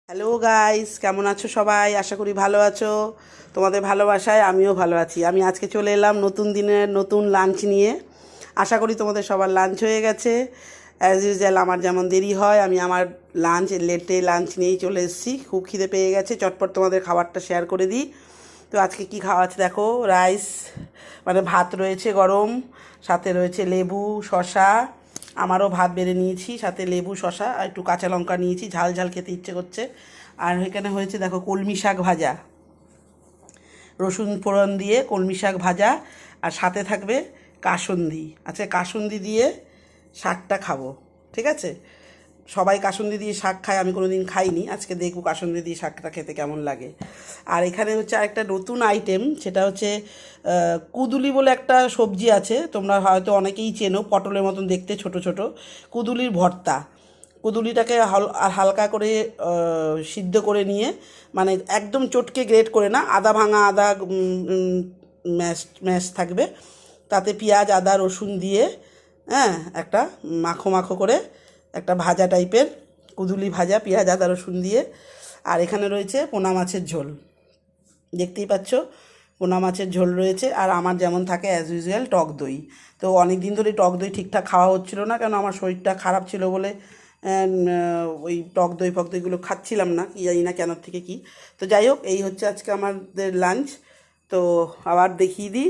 Hello guys, কেমন আছো সবাই? আশা করি ভালো আছো। তোমাদের ভালোবাসায় আমিও ভালো আছি। আমি আজকে চলে এলাম নতুন দিনের নতুন লাঞ্চ নিয়ে। আশা করি তোমাদের সবার লাঞ্চ হয়ে গেছে। অ্যাজ ইউজুয়াল আমার যেমন দেরি হয়, আমি আমার লেটে লাঞ্চ নিয়েই চলে এসেছি। খুব খিদে পেয়ে গেছে, চটপট তোমাদের খাবারটা শেয়ার করে দিই। তো আজকে কি খাওয়া আছে দেখো। রাইস মানে ভাত রয়েছে গরম, সাথে রয়েছে লেবু, শশা। আমারও ভাত বেড়ে নিয়েছি, সাথে লেবু, শশা আর একটু কাঁচা লঙ্কা নিয়েছি, ঝাল ঝাল খেতে ইচ্ছে করছে। আর এখানে হয়েছে দেখো কলমি শাক ভাজা, রসুন ফোড়ন দিয়ে কলমি শাক ভাজা। আর সাথে থাকবে কাসুন্দি। আচ্ছা, কাসুন্দি দিয়ে শাকটা খাবো, ঠিক আছে? সবাই কাসুন্দি দিয়ে শাক খায়, আমি কোনো দিন খাইনি। আজকে দেখবো কাসুন্দি দিয়ে শাকটা খেতে কেমন লাগে। আর এখানে হচ্ছে আরেকটা নতুন আইটেম, সেটা হচ্ছে কুদুলি বলে একটা সবজি আছে, তোমরা হয়তো অনেকেই চেনো, পটলের মতন দেখতে ছোট ছোট। কুদুলির ভর্তা। কুদুলিটাকে হালকা করে সিদ্ধ করে নিয়ে, মানে একদম চটকে গ্রেট করে না, আদা ভাঙা আদা ম্যাশ ম্যাশ থাকবে, তাতে পেঁয়াজ আদা রসুন দিয়ে, হ্যাঁ, একটা মাখো মাখো করে একটা ভাজা টাইপের কুদুলি ভাজা, পেঁয়াজ আদা রসুন দিয়ে। আর এখানে রয়েছে পোনা মাছের ঝোল, দেখতেই পাচ্ছ, পোনা মাছের ঝোল রয়েছে। আর আমার যেমন থাকে অ্যাজ ইউজুয়াল টক দই। তো অনেক দিন ধরে টক দই ঠিকঠাক খাওয়া হচ্ছিল না, কেন আমার শরীরটা খারাপ ছিল বলে ওই টক দই ফক দইগুলো খাচ্ছিলাম না, কি জানি না কেন থেকে কি। তো যাই হোক, এই হচ্ছে আজকে আমাদের লাঞ্চ। তো আবার দেখিয়ে দিই।